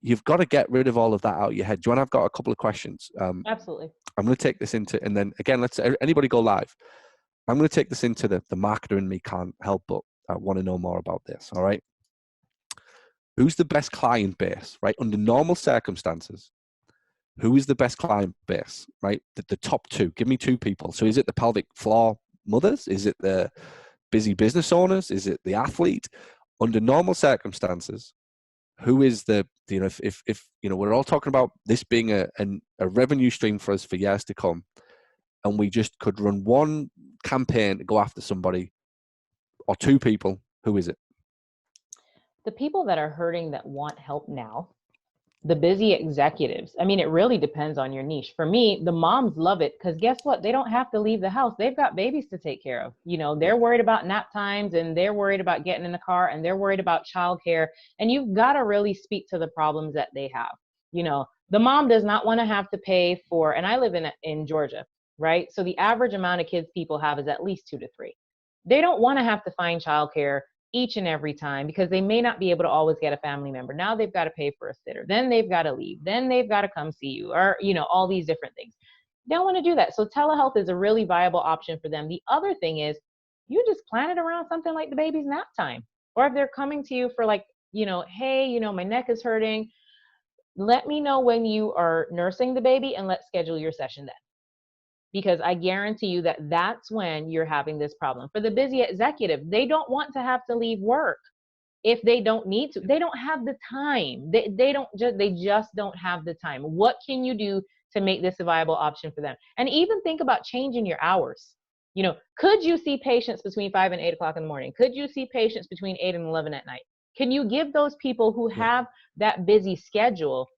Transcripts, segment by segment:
you've got to get rid of all of that out of your head. Joanne, I've got a couple of questions. Absolutely. I'm going to take this into, and then again, let's anybody go live. I'm going to take this into the marketer in me can't help but want to know more about this. All right. Who's the best client base, right? Under normal circumstances, who is the best client base, right? The top two. Give me two people. So is it the pelvic floor mothers? Is it the busy business owners? Is it the athlete? Under normal circumstances, who is the, if we're all talking about this being a revenue stream for us for years to come, and we just could run one campaign to go after somebody or two people, who is it? The people that are hurting that want help now, the busy executives. I mean, it really depends on your niche. For me, the moms love it because guess what? They don't have to leave the house. They've got babies to take care of. They're worried about nap times, and they're worried about getting in the car, and they're worried about childcare. And you've got to really speak to the problems that they have. The mom does not want to have to pay for, and I live in Georgia, right? So the average amount of kids people have is at least 2 to 3. They don't want to have to find childcare each and every time because they may not be able to always get a family member. Now they've got to pay for a sitter. Then they've got to leave. Then they've got to come see you, or, all these different things. They don't want to do that. So telehealth is a really viable option for them. The other thing is you just plan it around something like the baby's nap time. Or if they're coming to you for like, hey, my neck is hurting. Let me know when you are nursing the baby and let's schedule your session then. Because I guarantee you that that's when you're having this problem. For the busy executive, they don't want to have to leave work if they don't need to. They don't have the time. They just don't have the time. What can you do to make this a viable option for them? And even think about changing your hours. Could you see patients between 5 and 8 o'clock in the morning? Could you see patients between 8 and 11 at night? Can you give those people who have that busy schedule,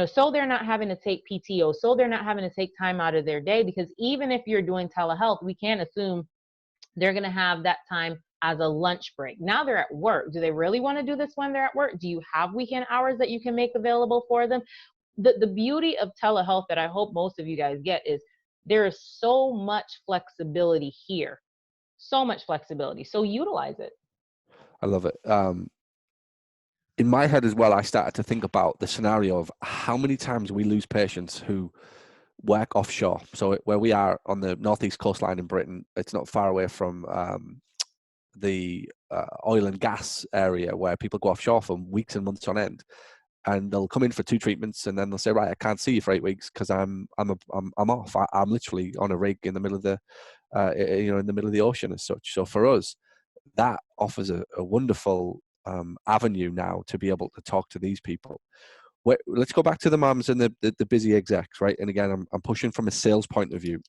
so they're not having to take PTO, so they're not having to take time out of their day? Because even if you're doing telehealth, we can't assume they're going to have that time as a lunch break. Now they're at work. Do they really want to do this when they're at work? Do you have weekend hours that you can make available for them? The beauty of telehealth that I hope most of you guys get is there is so much flexibility here. So much flexibility. So utilize it. I love it. In my head as well, I started to think about the scenario of how many times we lose patients who work offshore. So where we are on the northeast coastline in Britain, it's not far away from the oil and gas area where people go offshore for weeks and months on end, and they'll come in for 2 treatments, and then they'll say, right, I can't see you for 8 weeks because I'm off. I'm literally on a rig in the middle of the in the middle of the ocean as such. So for us, that offers a wonderful avenue now to be able to talk to these people. Let's go back to the moms and the busy execs, right? And again, I'm pushing from a sales point of view.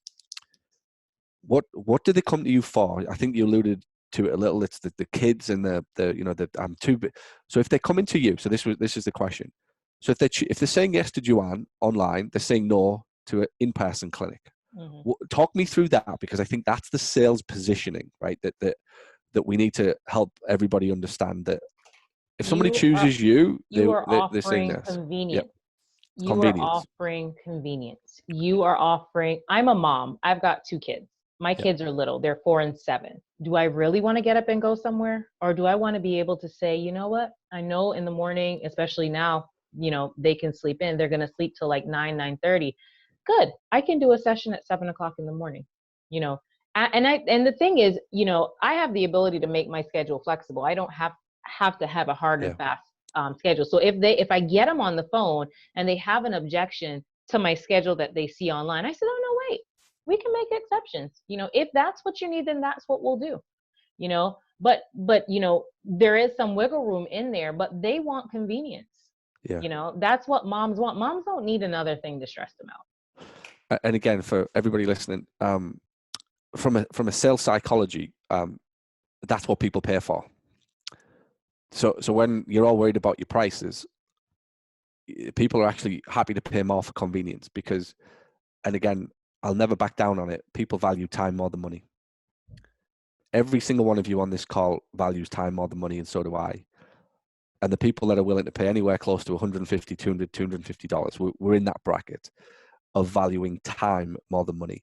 What do they come to you for? I think you alluded to it a little. It's the kids and I'm too big. So if they're coming to you, so this is the question. So if they're saying yes to Juan online, they're saying no to an in-person clinic. Mm-hmm. Talk me through that, because I think that's the sales positioning, right? That we need to help everybody understand that if somebody chooses they're saying this. Convenience. Yep. You are offering convenience. You are offering, I'm a mom. I've got 2 kids. My kids are little. They're 4 and 7. Do I really want to get up and go somewhere? Or do I want to be able to say, you know what? I know in the morning, especially now, they can sleep in. They're going to sleep till like 9:30. Good. I can do a session at 7 o'clock in the morning, And the thing is, I have the ability to make my schedule flexible. I don't have to have a hard and fast schedule. So if I get them on the phone and they have an objection to my schedule that they see online, I said, oh no, wait, we can make exceptions. If that's what you need, then that's what we'll do. But there is some wiggle room in there, but they want convenience. Yeah. That's what moms want. Moms don't need another thing to stress them out. And again, for everybody listening, from a sales psychology, that's what people pay for. So when you're all worried about your prices, people are actually happy to pay more for convenience because, and again, I'll never back down on it. People value time more than money. Every single one of you on this call values time more than money, and so do I. And the people that are willing to pay anywhere close to $150, $200, $250, we're in that bracket of valuing time more than money.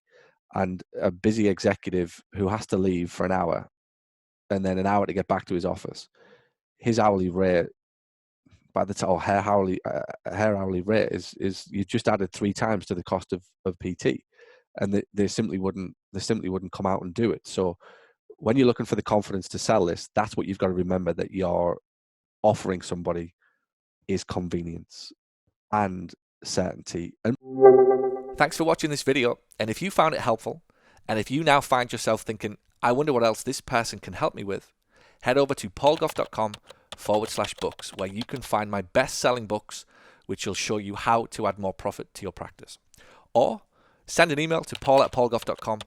And a busy executive who has to leave for an hour and then an hour to get back to his office, his hourly rate by the time, or hair hourly rate is you just added 3 times to the cost of PT, and they simply wouldn't come out and do it. So when you're looking for the confidence to sell this, that's what you've got to remember, that you're offering somebody is convenience and certainty. And thanks for watching this video. And if you found it helpful, and if you now find yourself thinking, I wonder what else this person can help me with, head over to paulgough.com/books, where you can find my best-selling books, which will show you how to add more profit to your practice. Or send an email to paul@paulgough.com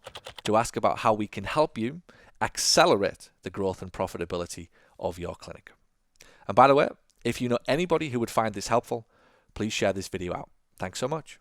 to ask about how we can help you accelerate the growth and profitability of your clinic. And by the way, if you know anybody who would find this helpful, please share this video out. Thanks so much.